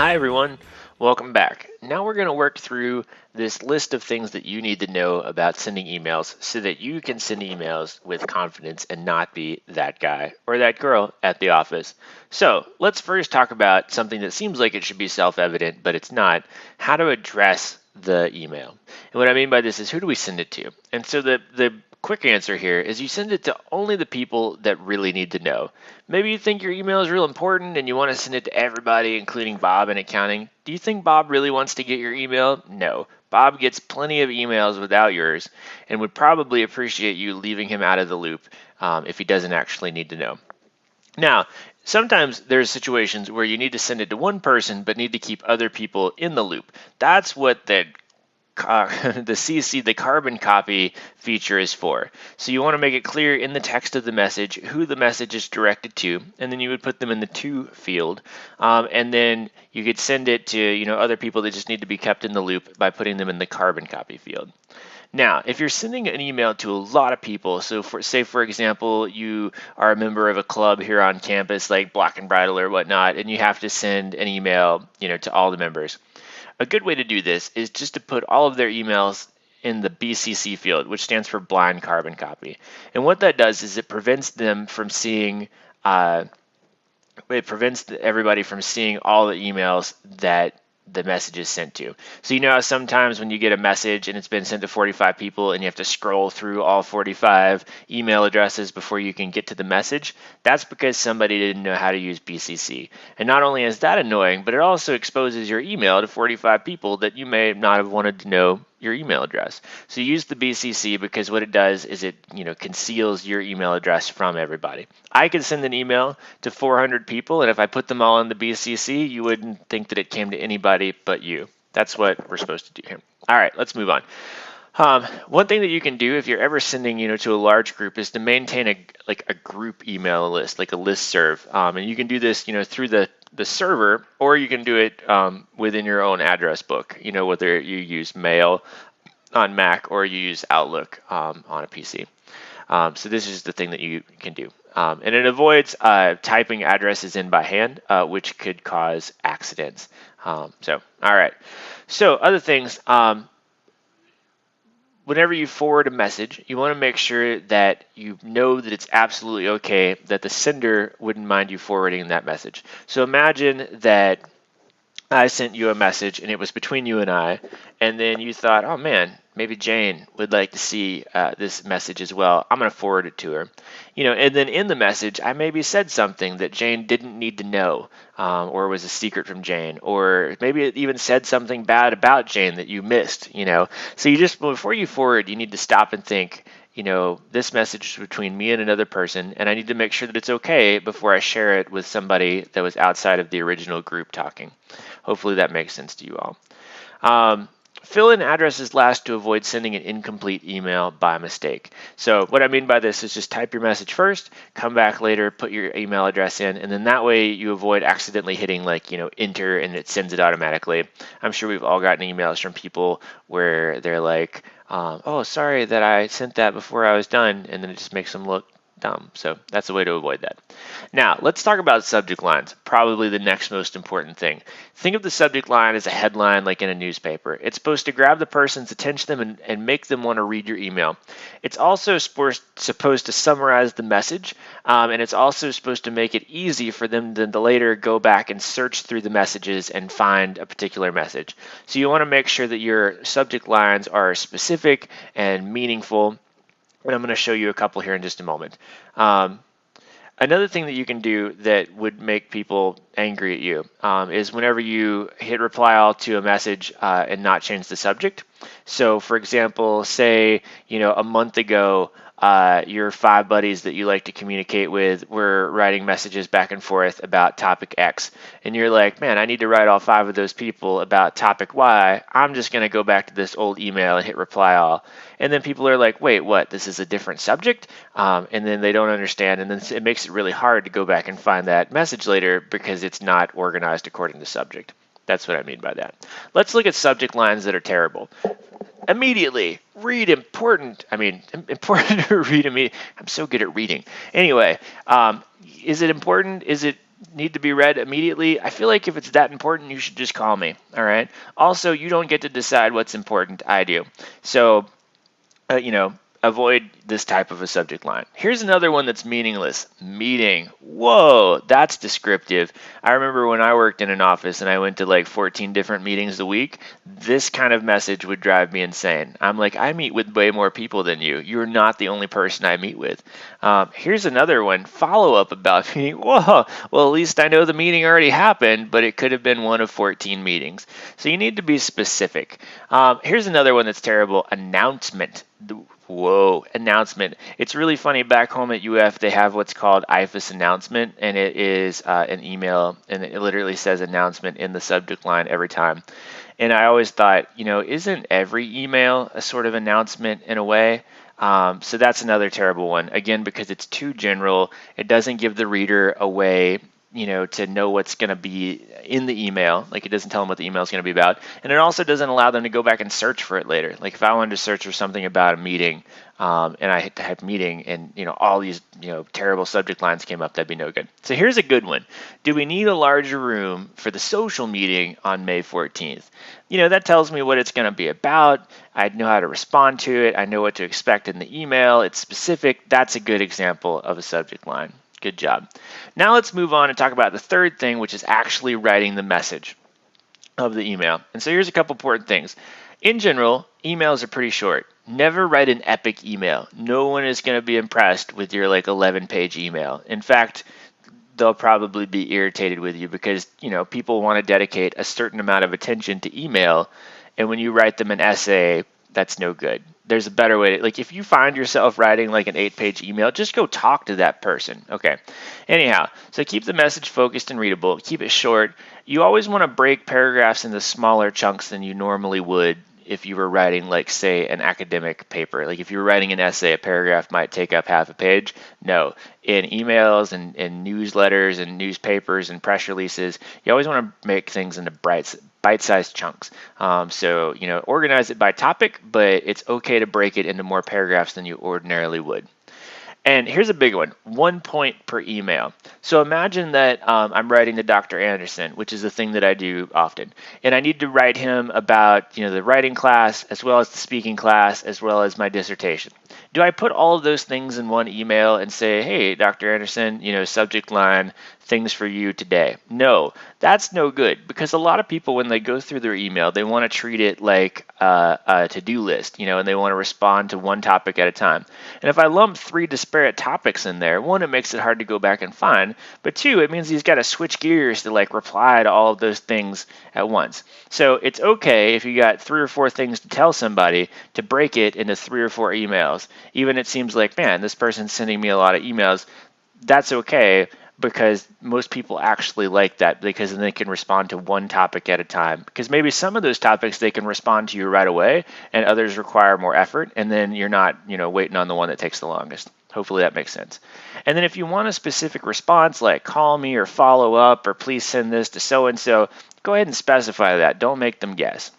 Hi everyone, welcome back. Now we're going to work through this list of things that you need to know about sending emails so that you can send emails with confidence and not be that guy or that girl at the office. So let's first talk about something that seems like it should be self-evident, but it's not: how to address the email. And what I mean by this is, who do we send it to? And so the quick answer here is you send it to only the people that really need to know. Maybe you think your email is real important and you want to send it to everybody, including Bob in accounting. Do you think Bob really wants to get your email? No. Bob gets plenty of emails without yours and would probably appreciate you leaving him out of the loop if he doesn't actually need to know. Now, sometimes there's situations where you need to send it to one person but need to keep other people in the loop. That's what the CC, the carbon copy feature, is for. So you want to make it clear in the text of the message who the message is directed to, and then you would put them in the to field, and then you could send it to other people that just need to be kept in the loop by putting them in the carbon copy field. Now, if you're sending an email to a lot of people, so for example, you are a member of a club here on campus like Black and Bridal or whatnot, and you have to send an email, to all the members. A good way to do this is just to put all of their emails in the BCC field, which stands for blind carbon copy. And what that does is it prevents them from seeing, it prevents everybody from seeing all the emails that the message is sent to. So how sometimes when you get a message and it's been sent to 45 people and you have to scroll through all 45 email addresses before you can get to the message? That's because somebody didn't know how to use BCC. And not only is that annoying, but it also exposes your email to 45 people that you may not have wanted to know your email address. So use the BCC because what it does is it conceals your email address from everybody. I could send an email to 400 people, and if I put them all in the BCC, you wouldn't think that it came to anybody but you. That's what we're supposed to do here. All right, let's move on. One thing that you can do if you're ever sending to a large group is to maintain a group email list, like a listserv, and you can do this through the server, or you can do it within your own address book, whether you use Mail on Mac or you use Outlook on a PC. So this is the thing that you can do. And it avoids typing addresses in by hand, which could cause accidents. All right. So other things, whenever you forward a message, you want to make sure that you know that it's absolutely okay, that the sender wouldn't mind you forwarding that message. So imagine that I sent you a message and it was between you and I, and then you thought, oh man, maybe Jane would like to see this message as well. I'm going to forward it to her. And then in the message, I maybe said something that Jane didn't need to know, or was a secret from Jane, or maybe it even said something bad about Jane that you missed, So you just, before you forward, you need to stop and think, this message is between me and another person, and I need to make sure that it's okay before I share it with somebody that was outside of the original group talking. Hopefully that makes sense to you all. Fill in addresses last to avoid sending an incomplete email by mistake. So what I mean by this is just type your message first, come back later, put your email address in, and then that way you avoid accidentally hitting enter and it sends it automatically. I'm sure we've all gotten emails from people where they're like, oh, sorry that I sent that before I was done, and then it just makes them look dumb. So that's a way to avoid that. Now, let's talk about subject lines, probably the next most important thing. Think of the subject line as a headline like in a newspaper. It's supposed to grab the person's attention and make them want to read your email. It's also supposed to summarize the message, and it's also supposed to make it easy for them to later go back and search through the messages and find a particular message. So you want to make sure that your subject lines are specific and meaningful. And I'm going to show you a couple here in just a moment. Another thing that you can do that would make people angry at you is whenever you hit reply all to a message and not change the subject. So for example, say, a month ago, your 5 buddies that you like to communicate with were writing messages back and forth about topic X. And you're like, man, I need to write all 5 of those people about topic Y. I'm just going to go back to this old email and hit reply all. And then people are like, wait, what? This is a different subject? And then they don't understand. And then it makes it really hard to go back and find that message later because it's not organized according to subject. That's what I mean by that. Let's look at subject lines that are terrible. Immediately, read important. Important to read immediately. I'm so good at reading. Anyway, is it important? Is it need to be read immediately, I feel like if it's that important, you should just call me. All right. Also, you don't get to decide what's important. I do. So avoid this type of a subject line. Here's another one that's meaningless. Meeting. Whoa, that's descriptive. I remember when I worked in an office and I went to like 14 different meetings a week, this kind of message would drive me insane. I'm like, I meet with way more people than you. You're not the only person I meet with. Here's another one. Follow up about meeting. Whoa, well, at least I know the meeting already happened, but it could have been one of 14 meetings. So you need to be specific. Here's another one that's terrible. Announcement. Whoa, announcement. It's really funny. Back home at UF, they have what's called IFAS announcement, and it is an email, and it literally says announcement in the subject line every time. And I always thought, isn't every email a sort of announcement in a way? So that's another terrible one. Again, because it's too general, it doesn't give the reader a way to know what's going to be in the email. Like, it doesn't tell them what the email is going to be about. And it also doesn't allow them to go back and search for it later. Like, if I wanted to search for something about a meeting, and I hit type meeting and, all these, terrible subject lines came up, that'd be no good. So here's a good one. Do we need a larger room for the social meeting on May 14th? That tells me what it's going to be about. I know how to respond to it. I know what to expect in the email. It's specific. That's a good example of a subject line. Good job. Now let's move on and talk about the third thing, which is actually writing the message of the email. And so here's a couple important things. In general, emails are pretty short. Never write an epic email. No one is going to be impressed with your 11-page email. In fact, they'll probably be irritated with you because, people want to dedicate a certain amount of attention to email. And when you write them an essay, that's no good. There's a better way to, if you find yourself writing an 8-page email, just go talk to that person. Okay. Anyhow, so keep the message focused and readable. Keep it short. You always want to break paragraphs into smaller chunks than you normally would if you were writing, say, an academic paper. If you were writing an essay, a paragraph might take up half a page. No. In emails and newsletters and newspapers and press releases, you always want to make things into bite-sized chunks. So, organize it by topic, but it's okay to break it into more paragraphs than you ordinarily would. And here's a big one, 1 point per email. So imagine that I'm writing to Dr. Anderson, which is a thing that I do often. And I need to write him about, the writing class, as well as the speaking class, as well as my dissertation. Do I put all of those things in one email and say, hey, Dr. Anderson, subject line, things for you today? No, that's no good, because a lot of people, when they go through their email, they want to treat it like a to-do list, and they want to respond to one topic at a time. And if I lump 3 disparate topics in there, 1, it makes it hard to go back and find, but 2, it means he's got to switch gears to reply to all of those things at once. So it's okay if you got 3 or 4 things to tell somebody to break it into 3 or 4 emails. Even it seems like, man, this person's sending me a lot of emails. That's okay, because most people actually like that, because then they can respond to one topic at a time. Because maybe some of those topics they can respond to you right away, and others require more effort, and then you're not, waiting on the one that takes the longest. Hopefully that makes sense. And then if you want a specific response, like call me or follow up or please send this to so-and-so, go ahead and specify that. Don't make them guess.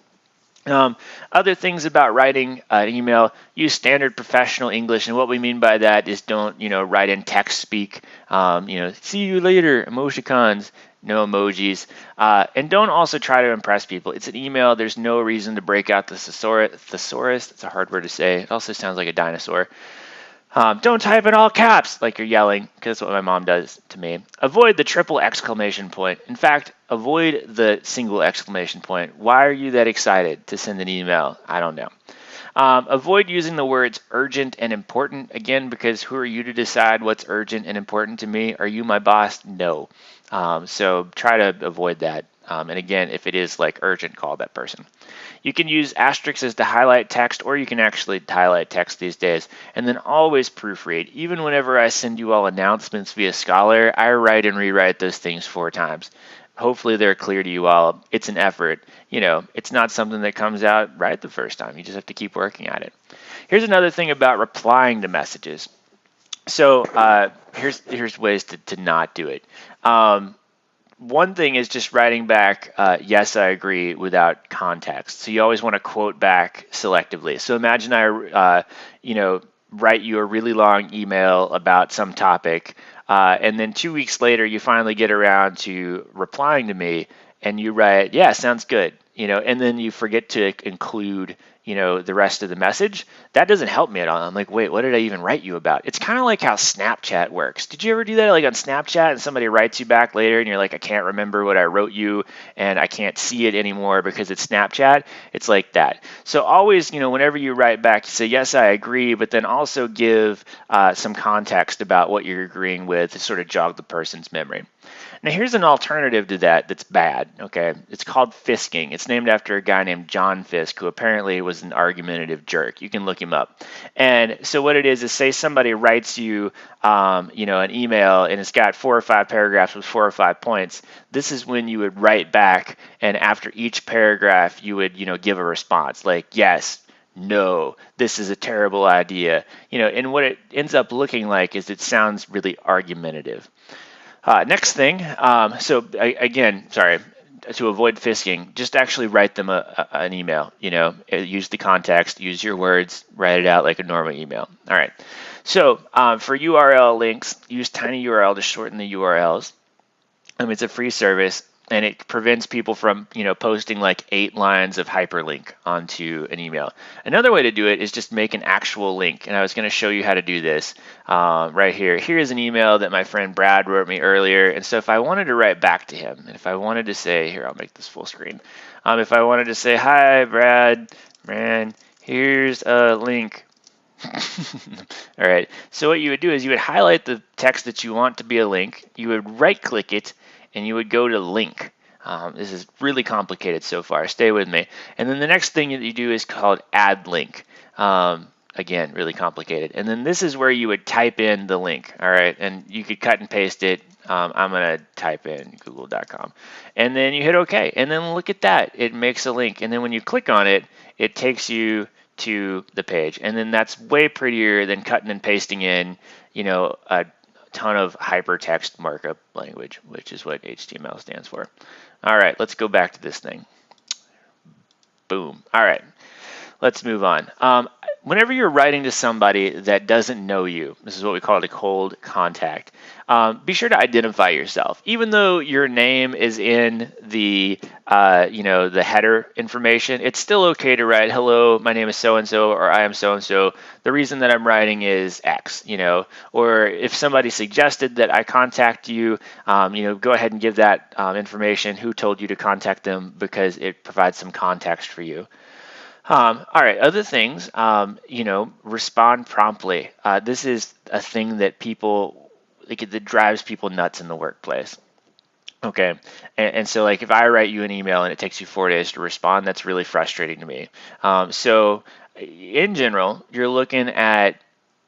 Other things about writing an email: use standard professional English, and what we mean by that is don't, write in text speak, see you later, emoticons, no emojis, and don't also try to impress people. It's an email. There's no reason to break out the thesaurus. It's a hard word to say. It also sounds like a dinosaur. Don't type in all caps like you're yelling, because that's what my mom does to me. Avoid the triple exclamation point. In fact, avoid the single exclamation point. Why are you that excited to send an email? I don't know. Avoid using the words urgent and important, again, because who are you to decide what's urgent and important to me? Are you my boss? No. So try to avoid that. And again, if it is urgent, call that person. You can use asterisks to highlight text, or you can actually highlight text these days. And then always proofread. Even whenever I send you all announcements via Scholar, I write and rewrite those things 4 times. Hopefully they're clear to you all. It's an effort. It's not something that comes out right the first time. You just have to keep working at it. Here's another thing about replying to messages. So here's ways to not do it. One thing is just writing back, yes, I agree, without context. So you always want to quote back selectively. So imagine I, write you a really long email about some topic. and then 2 weeks later, you finally get around to replying to me, and you write, "Yeah, sounds good," and then you forget to include the rest of the message. That doesn't help me at all. I'm like, wait, what did I even write you about? It's kind of like how Snapchat works. Did you ever do that, like on Snapchat, and somebody writes you back later and you're like, I can't remember what I wrote you and I can't see it anymore because it's Snapchat? It's like that. So always, whenever you write back, you say, yes, I agree, but then also give some context about what you're agreeing with to sort of jog the person's memory. Now here's an alternative to that that's bad, okay? It's called fisking. It's named after a guy named John Fisk, who apparently was an argumentative jerk. You can look him up. And so what it is say somebody writes you, an email and it's got 4 or 5 paragraphs with 4 or 5 points. This is when you would write back, and after each paragraph, you would, give a response like, yes, no, this is a terrible idea. And what it ends up looking like is it sounds really argumentative. Next thing, again, sorry, to avoid fisking, just actually write them an email, use the context, use your words, write it out like a normal email. All right. So for URL links, use tinyURL to shorten the URLs. It's a free service, and it prevents people from, posting like 8 lines of hyperlink onto an email. Another way to do it is just make an actual link, and I was going to show you how to do this right here. Here's an email that my friend Brad wrote me earlier, and so if I wanted to write back to him, and if I wanted to say, here, I'll make this full screen. If I wanted to say, hi, Brad, man, here's a link. All right, so what you would do is you would highlight the text that you want to be a link, you would right-click it, and you would go to link. This is really complicated so far. Stay with me. And then the next thing that you do is called add link. Again, really complicated. And then this is where you would type in the link. All right, and you could cut and paste it. I'm going to type in google.com. And then you hit OK. And then look at that. It makes a link. And then when you click on it, it takes you to the page. And then that's way prettier than cutting and pasting in, a ton of hypertext markup language, which is what HTML stands for. All right, let's go back to this thing. Boom. All right, let's move on. Whenever you're writing to somebody that doesn't know you, this is what we call a cold contact. Be sure to identify yourself. Even though your name is in the the header information, it's still okay to write, hello, my name is so-and-so, or I am so-and-so. The reason that I'm writing is X, or if somebody suggested that I contact you, go ahead and give that information, who told you to contact them, because it provides some context for you. All right, other things, respond promptly. This is a thing that that drives people nuts in the workplace. Okay, and so like if I write you an email and it takes you 4 days to respond, that's really frustrating to me. So in general, you're looking at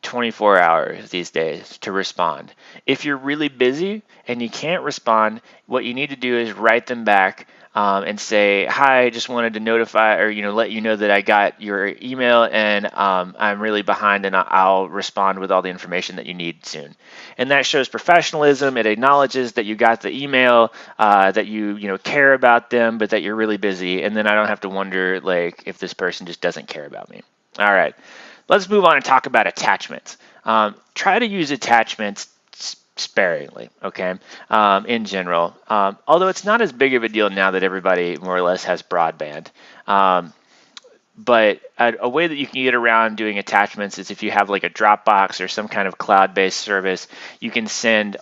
24 hours these days to respond. If you're really busy and you can't respond, what you need to do is write them back and say, hi, I just wanted to notify or let you know that I got your email, and I'm really behind, and I'll respond with all the information that you need soon. And that shows professionalism. It acknowledges that you got the email, that you care about them, but that you're really busy, and then I don't have to wonder like if this person just doesn't care about me. All right, let's move on and talk about attachments. Try to use attachments sparingly, okay, in general. Although it's not as big of a deal now that everybody more or less has broadband. But a way that you can get around doing attachments is if you have like a Dropbox or some kind of cloud-based service, you can send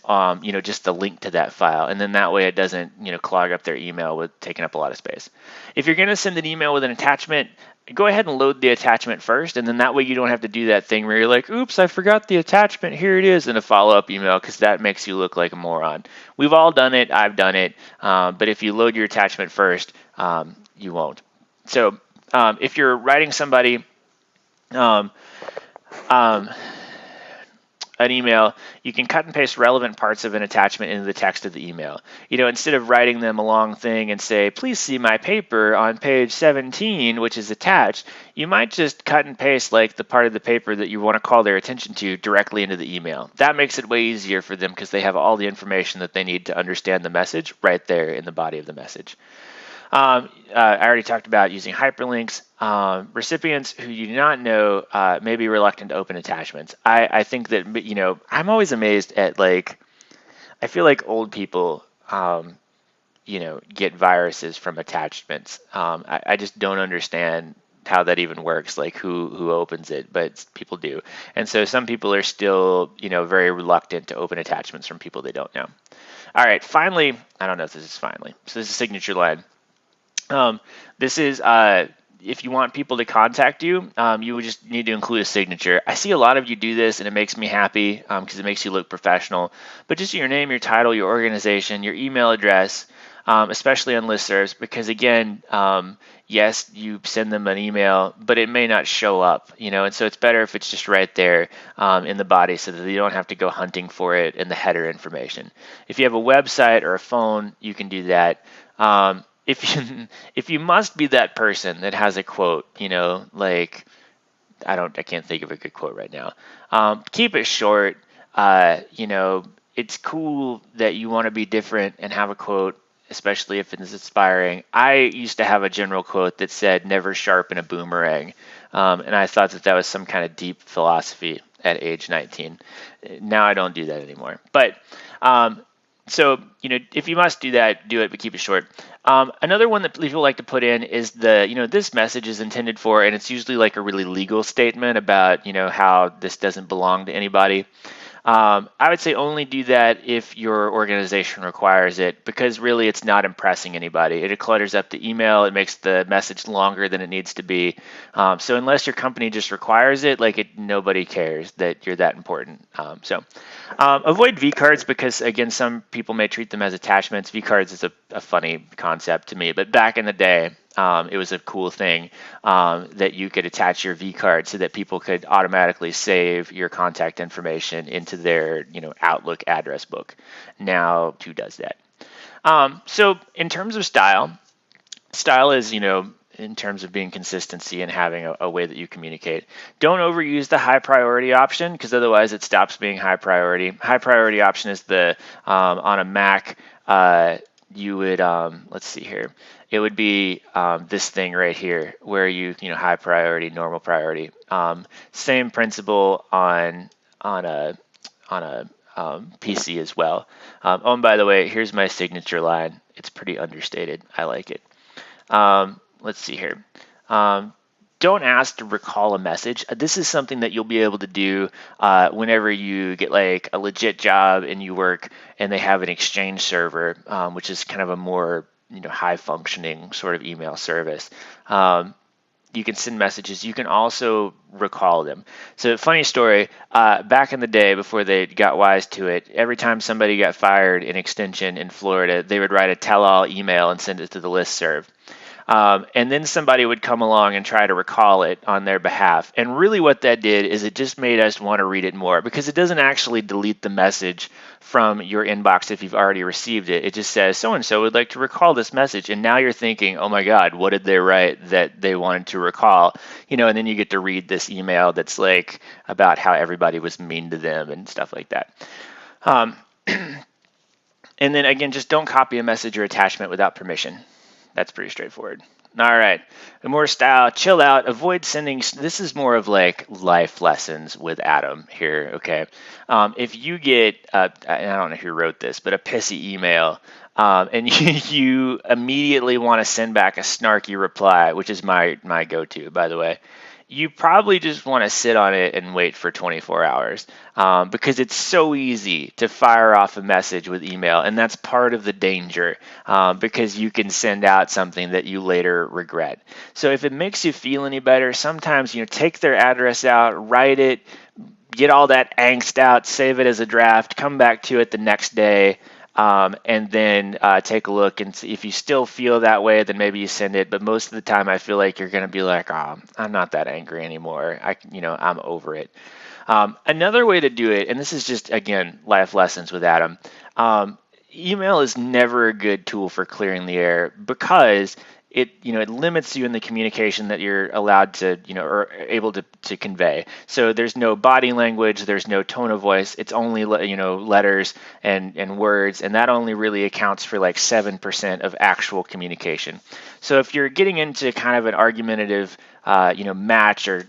just a link to that file, and then that way it doesn't clog up their email with taking up a lot of space. If you're going to send an email with an attachment, go ahead and load the attachment first, and then that way you don't have to do that thing where you're like, oops, I forgot the attachment, here it is, in a follow-up email, because that makes you look like a moron. We've all done it, I've done it, but if you load your attachment first, you won't. So if you're writing somebody an email, you can cut and paste relevant parts of an attachment into the text of the email. Instead of writing them a long thing and say, please see my paper on page 17, which is attached, you might just cut and paste like the part of the paper that you want to call their attention to directly into the email. That makes it way easier for them because they have all the information that they need to understand the message right there in the body of the message. I already talked about using hyperlinks. Recipients who you do not know may be reluctant to open attachments. I think that, I'm always amazed at like I feel like old people, get viruses from attachments. I just don't understand how that even works, like who opens it, but people do. And so some people are still, very reluctant to open attachments from people they don't know. All right, finally, I don't know if this is finally. So this is signature line. This is if you want people to contact you, you would just need to include a signature. I see a lot of you do this, and it makes me happy because it makes you look professional. But just your name, your title, your organization, your email address, especially on listservs, because again, yes, you send them an email, but it may not show up, and so it's better if it's just right there in the body so that you don't have to go hunting for it in the header information. If you have a website or a phone, you can do that. If you must be that person that has a quote, like I can't think of a good quote right now. Keep it short. It's cool that you want to be different and have a quote, especially if it's inspiring. I used to have a general quote that said, "Never sharpen a boomerang," and I thought that was some kind of deep philosophy at age 19. Now I don't do that anymore. But so, if you must do that, do it, but keep it short. Another one that people like to put in is this message is intended for, and it's usually like a really legal statement about, how this doesn't belong to anybody. I would say only do that if your organization requires it, because really it's not impressing anybody. It clutters up the email. It makes the message longer than it needs to be. So unless your company just requires it, nobody cares that you're that important. Avoid V-cards because, again, some people may treat them as attachments. V-cards is a funny concept to me, but back in the day, it was a cool thing that you could attach your V-card so that people could automatically save your contact information into their Outlook address book. Now, who does that? So in terms of style is, in terms of being consistency and having a way that you communicate. Don't overuse the high priority option because otherwise it stops being high priority. High priority option is the on a Mac, you would, let's see here. It would be this thing right here where high priority, normal priority. Same principle on a PC as well. And by the way, here's my signature line. It's pretty understated. I like it. Let's see here. Don't ask to recall a message. This is something that you'll be able to do whenever you get like a legit job and you work and they have an Exchange server, which is kind of a more high functioning sort of email service. You can send messages. You can also recall them. So funny story, back in the day before they got wise to it, every time somebody got fired in Extension in Florida, they would write a tell-all email and send it to the listserv. And then somebody would come along and try to recall it on their behalf. And really what that did is it just made us want to read it more because it doesn't actually delete the message from your inbox if you've already received it. It just says, so-and-so would like to recall this message. And now you're thinking, oh my God, what did they write that they wanted to recall? And then you get to read this email that's like about how everybody was mean to them and stuff like that. And then again, just don't copy a message or attachment without permission. That's pretty straightforward. All right. More style, chill out, avoid sending. This is more of like life lessons with Adam here, okay? If you get, I don't know who wrote this, but a pissy email, and you immediately want to send back a snarky reply, which is my go-to, by the way, you probably just want to sit on it and wait for 24 hours because it's so easy to fire off a message with email. And that's part of the danger because you can send out something that you later regret. So if it makes you feel any better, sometimes, take their address out, write it, get all that angst out, save it as a draft, come back to it the next day. And then take a look and see if you still feel that way, then maybe you send it. But most of the time, I feel like you're going to be like, oh, I'm not that angry anymore. I'm over it. Another way to do it, and this is just, again, life lessons with Adam. Email is never a good tool for clearing the air because it limits you in the communication that you're allowed to, or able to convey. So there's no body language, there's no tone of voice. It's only, letters and words, and that only really accounts for like 7% of actual communication. So if you're getting into kind of an argumentative, match or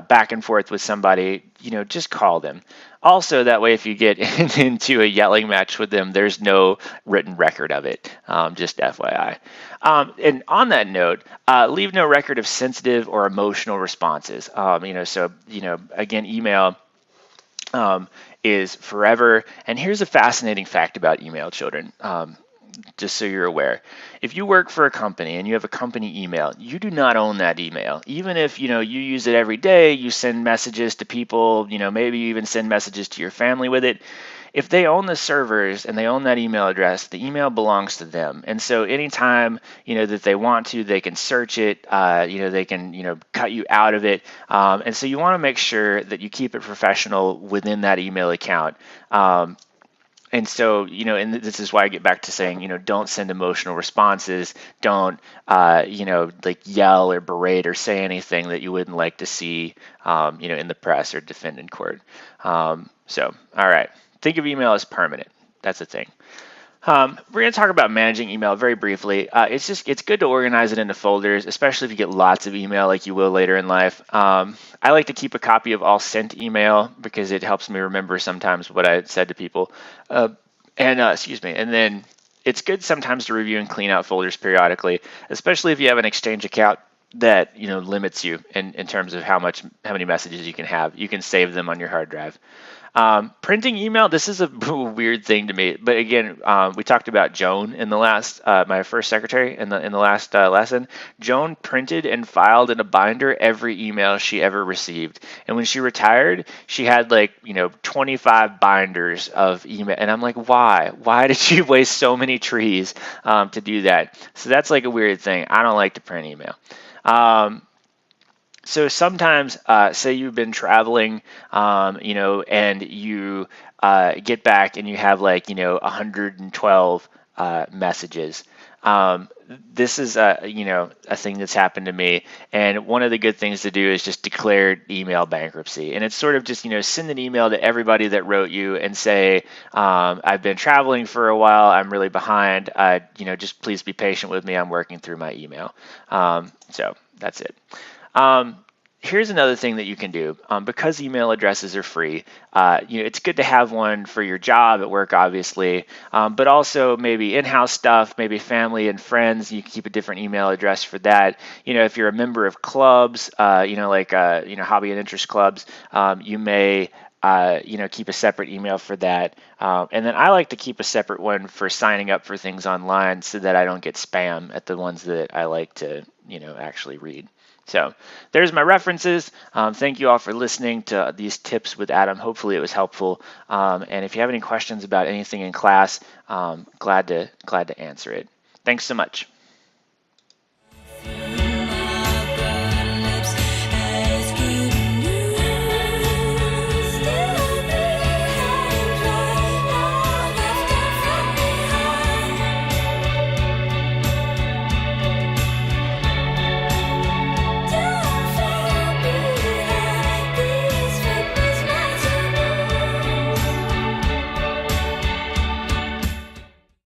back and forth with somebody, just call them. Also, that way, if you get into a yelling match with them, there's no written record of it. Just FYI. And on that note, leave no record of sensitive or emotional responses. Again, email is forever. And here's a fascinating fact about email, children. Just so you're aware, if you work for a company and you have a company email, you do not own that email. Even if you use it every day, you send messages to people, maybe you even send messages to your family with it. If they own the servers and they own that email address, the email belongs to them. And so anytime that they want to, they can search it. They can cut you out of it. And so you want to make sure that you keep it professional within that email account. And so, and this is why I get back to saying, don't send emotional responses. Don't, like yell or berate or say anything that you wouldn't like to see, in the press or defend in court. All right. Think of email as permanent. That's the thing. We're going to talk about managing email very briefly. It's good to organize it into folders, especially if you get lots of email like you will later in life. I like to keep a copy of all sent email because it helps me remember sometimes what I said to people. And then it's good sometimes to review and clean out folders periodically, especially if you have an Exchange account that limits you in terms of how many messages you can have. You can save them on your hard drive. Printing email, this is a weird thing to me, but again, we talked about Joan in the last, my first secretary in the last lesson. Joan printed and filed in a binder every email she ever received, and when she retired, she had 25 binders of email, and I'm like, why? Why did she waste so many trees to do that? So that's a weird thing. I don't like to print email. So sometimes, say you've been traveling, and you get back and you have 112 messages. This is a thing that's happened to me, and one of the good things to do is just declare email bankruptcy, and it's sort of just send an email to everybody that wrote you and say, I've been traveling for a while, I'm really behind, just please be patient with me, I'm working through my email. So that's it. Here's another thing that you can do. Because email addresses are free, it's good to have one for your job at work, obviously, but also maybe in-house stuff, maybe family and friends. You can keep a different email address for that. If you're a member of clubs, hobby and interest clubs, you may keep a separate email for that. And then I like to keep a separate one for signing up for things online so that I don't get spam at the ones that I like to, actually read. So there's my references. Thank you all for listening to these tips with Adam. Hopefully it was helpful. And if you have any questions about anything in class, glad to answer it. Thanks so much.